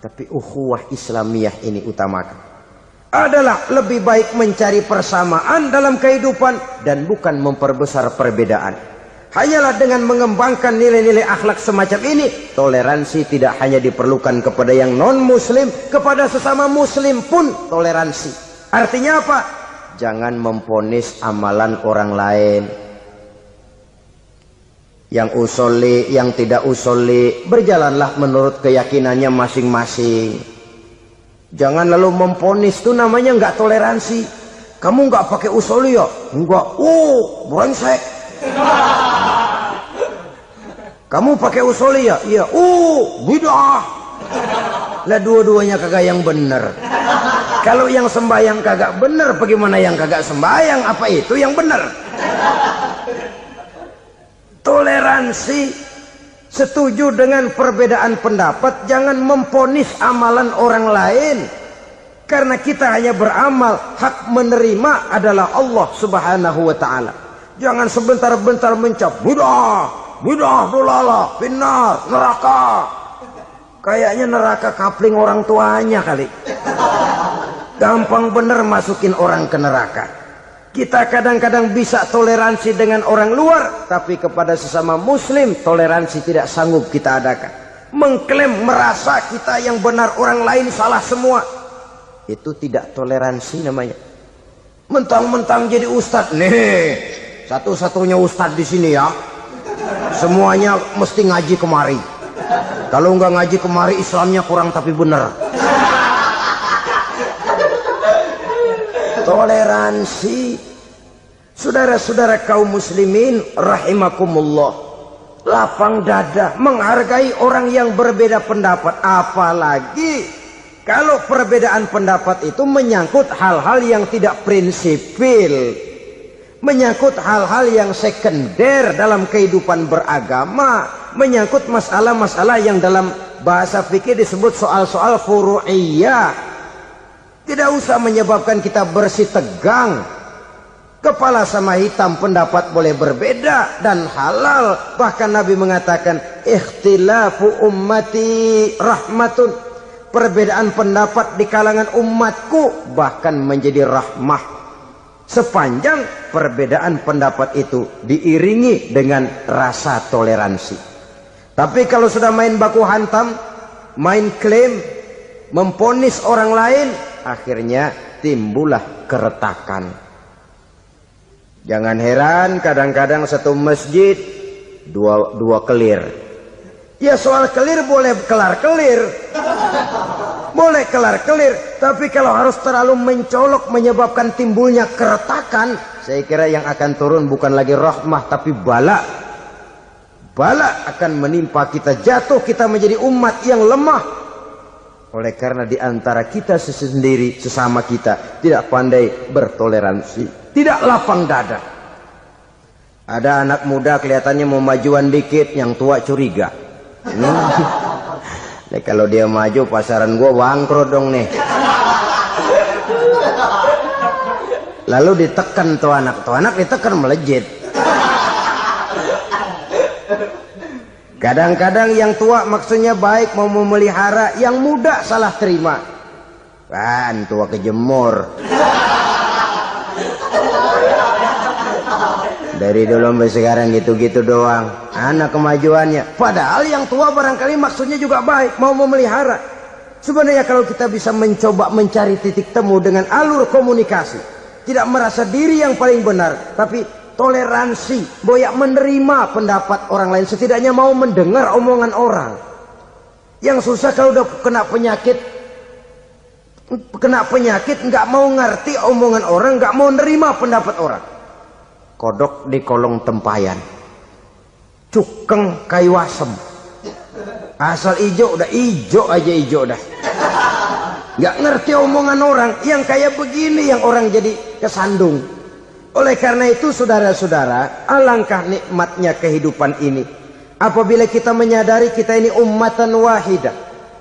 [SPEAKER 1] tapi ukhuwah Islamiyah ini utamakan. Adalah lebih baik mencari persamaan dalam kehidupan dan bukan memperbesar perbedaan. Hanyalah dengan mengembangkan nilai-nilai akhlak semacam ini, toleransi tidak hanya diperlukan kepada yang non-muslim, kepada sesama muslim pun toleransi. Artinya apa? Jangan memponis amalan orang lain. Yang usoli, yang tidak usoli, berjalanlah menurut keyakinannya masing-masing. Jangan lalu memponis, itu namanya nggak toleransi. Kamu nggak pakai usoli ya? Enggak. Brengsek. Kamu pakai usoli ya? Iya. Bid'ah. Lah dua-duanya kagak yang bener. Kalau yang sembahyang kagak bener, bagaimana yang kagak sembahyang? Apa itu yang bener? Toleransi, setuju dengan perbedaan pendapat, jangan memponis amalan orang lain. Karena kita hanya beramal, hak menerima adalah Allah Subhanahu wa ta'ala. Jangan sebentar-bentar mencap bid'ah, dolalah, finnar, neraka. Kayaknya neraka kapling orang tuanya kali. Gampang bener masukin orang ke neraka. Kita kadang-kadang bisa toleransi dengan orang luar, tapi kepada sesama muslim toleransi tidak sanggup kita adakan. Mengklaim merasa kita yang benar, orang lain salah semua, itu tidak toleransi namanya. Mentang-mentang jadi ustadz nih, satu-satunya ustadz di sini ya, semuanya mesti ngaji kemari. Kalau nggak ngaji kemari, Islamnya kurang tapi bener. Toleransi. Saudara-saudara kaum muslimin rahimakumullah, lapang dada menghargai orang yang berbeda pendapat, apalagi kalau perbedaan pendapat itu menyangkut hal-hal yang tidak prinsipil, menyangkut hal-hal yang sekunder dalam kehidupan beragama, menyangkut masalah-masalah yang dalam bahasa fikih disebut soal-soal furu'iyah. Tidak usah menyebabkan kita bersih tegang. Kepala sama hitam pendapat boleh berbeda dan halal. Bahkan Nabi mengatakan ikhtilafu ummati rahmatun. Perbedaan pendapat di kalangan umatku bahkan menjadi rahmah, sepanjang perbedaan pendapat itu diiringi dengan rasa toleransi. Tapi kalau sudah main baku hantam, main klaim, memponis orang lain, akhirnya timbullah keretakan. Jangan heran kadang-kadang satu masjid dua kelir. Ya soal kelir boleh kelar-kelir, boleh kelar-kelir, tapi kalau harus terlalu mencolok menyebabkan timbulnya keretakan, saya kira yang akan turun bukan lagi rahmah tapi bala. Bala akan menimpa kita, jatuh kita menjadi umat yang lemah. Oleh karena di antara kita sendiri, sesama kita tidak pandai bertoleransi, tidak lapang dada. Ada anak muda kelihatannya mau majuan dikit, yang tua curiga. Nah, kalau dia maju pasaran gua bangkrut dong nih. Lalu ditekan tuh anak ditekan melejit. Kadang-kadang yang tua maksudnya baik, mau memelihara, yang muda salah terima. Kan tua kejemur. Dari dulu sampai sekarang gitu-gitu doang. Anak kemajuannya. Padahal yang tua barangkali maksudnya juga baik, mau memelihara. Sebenarnya kalau kita bisa mencoba mencari titik temu dengan alur komunikasi, tidak merasa diri yang paling benar, tapi toleransi, boyak menerima pendapat orang lain, setidaknya mau mendengar omongan orang. Yang susah kalau udah kena penyakit nggak mau ngerti omongan orang, nggak mau nerima pendapat orang. Kodok di kolong tempayan, cukeng kayu asem, asal ijo udah ijo aja ijo dah. Nggak ngerti omongan orang, yang kayak begini yang orang jadi kesandung. Oleh karena itu saudara-saudara, alangkah nikmatnya kehidupan ini. Apabila kita menyadari kita ini ummatan wahidah,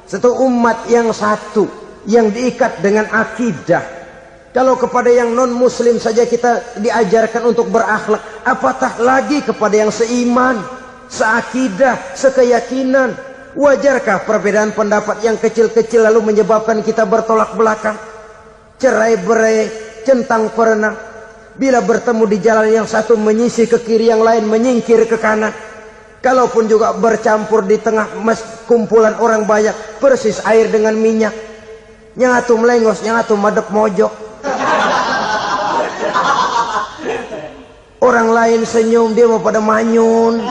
[SPEAKER 1] satu umat yang satu, yang diikat dengan akidah. Kalau kepada yang non muslim saja kita diajarkan untuk berakhlak, apatah lagi kepada yang seiman, seakidah, sekeyakinan. Wajarkah perbedaan pendapat yang kecil-kecil lalu menyebabkan kita bertolak belakang, cerai-berai, centang perenang? Bila bertemu di jalan yang satu menyisih ke kiri, yang lain menyingkir ke kanan. Kalaupun juga bercampur di tengah kumpulan orang banyak, persis air dengan minyak. Yang atu melengos, yang atu madep mojok. Orang lain senyum, dia mau pada manyun.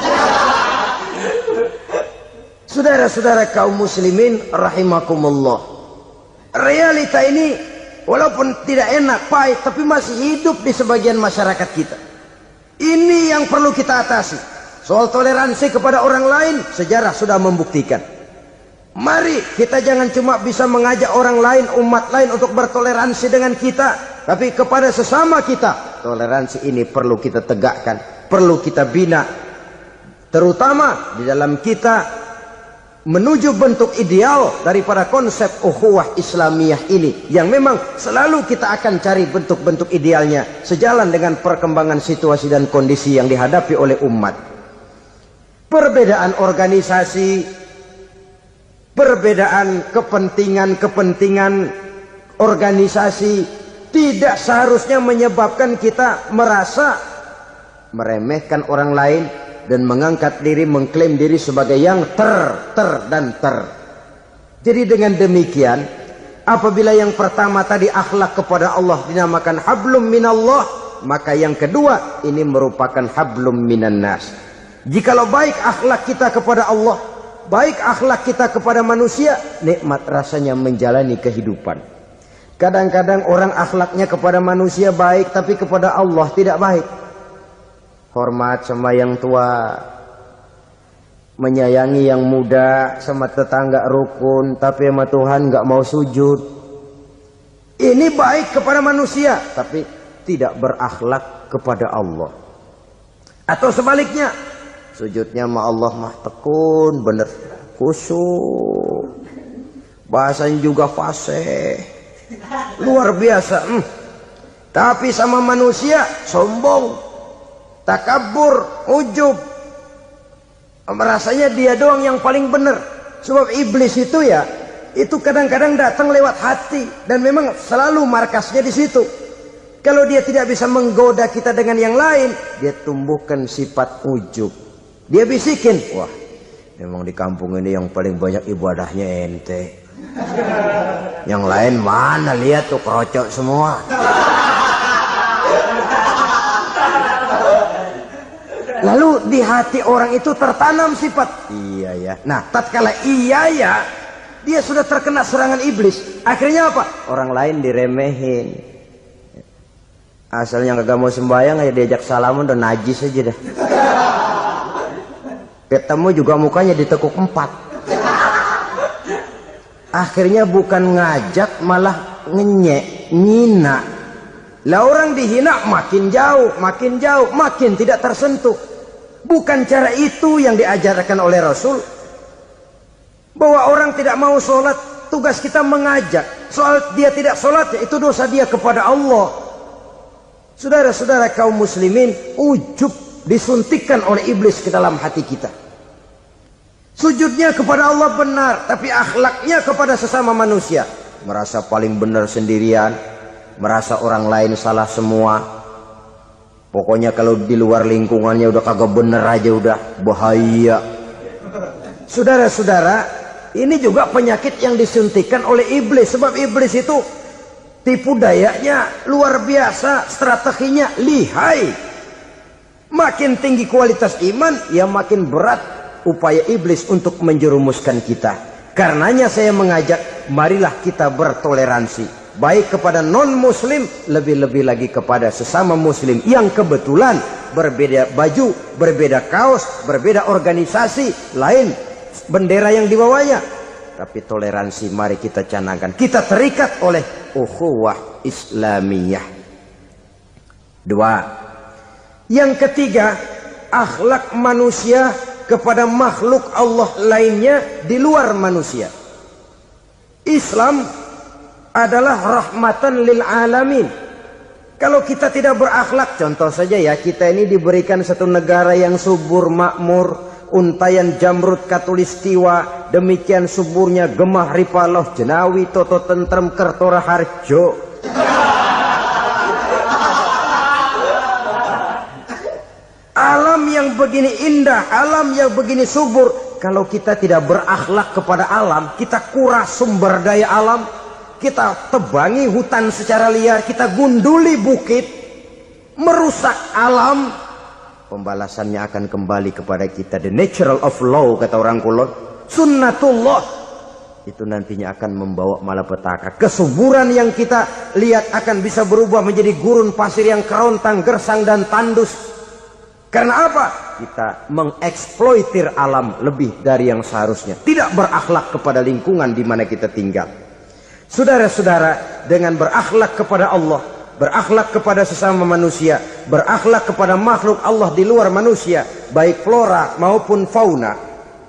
[SPEAKER 1] Saudara-saudara kaum muslimin rahimakumullah. Realita ini walaupun tidak enak, pahit, tapi masih hidup di sebagian masyarakat kita. Ini yang perlu kita atasi. Soal toleransi kepada orang lain, sejarah sudah membuktikan. Mari kita jangan cuma bisa mengajak orang lain, umat lain untuk bertoleransi dengan kita, tapi kepada sesama kita. Toleransi ini perlu kita tegakkan, perlu kita bina. Terutama di dalam kita menuju bentuk ideal daripada konsep ukhuwah Islamiyah ini, yang memang selalu kita akan cari bentuk-bentuk idealnya sejalan dengan perkembangan situasi dan kondisi yang dihadapi oleh umat. Perbedaan organisasi, perbedaan kepentingan organisasi tidak seharusnya menyebabkan kita merasa meremehkan orang lain dan mengangkat diri, mengklaim diri sebagai yang ter. Jadi dengan demikian, apabila yang pertama tadi akhlak kepada Allah dinamakan hablum minallah, maka yang kedua ini merupakan hablum minan nas. Jikalau baik akhlak kita kepada Allah, baik akhlak kita kepada manusia, nikmat rasanya menjalani kehidupan. Kadang-kadang orang akhlaknya kepada manusia baik, tapi kepada Allah tidak baik. Hormat sama yang tua, menyayangi yang muda, sama tetangga rukun, tapi sama Tuhan nggak mau sujud. Ini baik kepada manusia, tapi tidak berakhlak kepada Allah. Atau sebaliknya, sujudnya sama Allah mah tekun, bener khusyuk, bahasanya juga fasih, luar biasa. Tapi sama manusia sombong, takabur, ujub, merasanya dia doang yang paling benar. Sebab iblis itu ya, itu kadang-kadang datang lewat hati, dan memang selalu markasnya di situ. Kalau dia tidak bisa menggoda kita dengan yang lain, dia tumbuhkan sifat ujub. Dia bisikin, wah memang di kampung ini yang paling banyak ibadahnya ente. Yang lain mana, lihat tuh kerocok semua. Lalu di hati orang itu tertanam sifat iya ya. Nah, tatkala iya ya, dia sudah terkena serangan iblis. Akhirnya apa? Orang lain diremehin. Asalnya kagak mau sembahyang aja diajak salaman udah najis aja dah. Ketemu juga mukanya ditekuk 4. Akhirnya bukan ngajak malah ngenyek, ngina. Lah orang dihina makin jauh, makin tidak tersentuh. Bukan cara itu yang diajarkan oleh Rasul. Bahwa orang tidak mau sholat, tugas kita mengajak. Soal dia tidak sholat, itu dosa dia kepada Allah. Saudara-saudara kaum muslimin, ujub disuntikkan oleh iblis ke dalam hati kita. Sujudnya kepada Allah benar, tapi akhlaknya kepada sesama manusia merasa paling benar sendirian, merasa orang lain salah semua. Pokoknya kalau di luar lingkungannya udah kagak bener aja udah bahaya. Saudara-saudara, ini juga penyakit yang disuntikkan oleh iblis. Sebab iblis itu tipu dayanya luar biasa, strateginya lihai. Makin tinggi kualitas iman, ya makin berat upaya iblis untuk menjerumuskan kita. Karenanya saya mengajak, marilah kita bertoleransi. Baik kepada non-muslim, lebih-lebih lagi kepada sesama muslim yang kebetulan berbeda baju, berbeda kaos, berbeda organisasi, lain bendera yang dibawanya. Tapi toleransi mari kita canangkan. Kita terikat oleh ukhuwah Islamiyah. 2. Yang ketiga, akhlak manusia kepada makhluk Allah lainnya di luar manusia. Islam adalah rahmatan lil alamin. Kalau kita tidak berakhlak, contoh saja ya, kita ini diberikan satu negara yang subur makmur, untayan jamrud katulistiwa, demikian suburnya gemah ripaloh jenawi toto tentrem kertora harjo. Alam yang begini indah, alam yang begini subur, kalau kita tidak berakhlak kepada alam, kita kuras sumber daya alam, kita tebangi hutan secara liar, kita gunduli bukit, merusak alam, pembalasannya akan kembali kepada kita. The natural of law, kata orang kulon, sunnatullah, itu nantinya akan membawa malapetaka. Kesuburan yang kita lihat akan bisa berubah menjadi gurun pasir yang kerontang, gersang dan tandus. Karena apa? Kita mengeksploitir alam lebih dari yang seharusnya, tidak berakhlak kepada lingkungan di mana kita tinggal. Saudara-saudara, dengan berakhlak kepada Allah, berakhlak kepada sesama manusia, berakhlak kepada makhluk Allah di luar manusia, baik flora maupun fauna,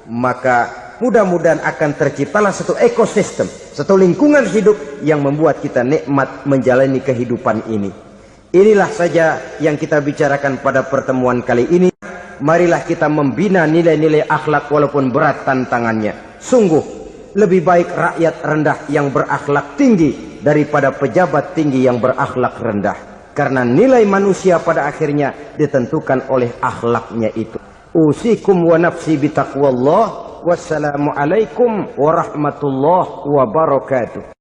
[SPEAKER 1] maka mudah-mudahan akan terciptalah satu ekosistem, satu lingkungan hidup yang membuat kita nikmat menjalani kehidupan ini. Inilah saja yang kita bicarakan pada pertemuan kali ini. Marilah kita membina nilai-nilai akhlak walaupun berat tantangannya. Sungguh lebih baik rakyat rendah yang berakhlak tinggi daripada pejabat tinggi yang berakhlak rendah. Karena nilai manusia pada akhirnya ditentukan oleh akhlaknya itu. Usikum wa nafsi bitaqwallah. Wassalamualaikum warahmatullahi wabarakatuh.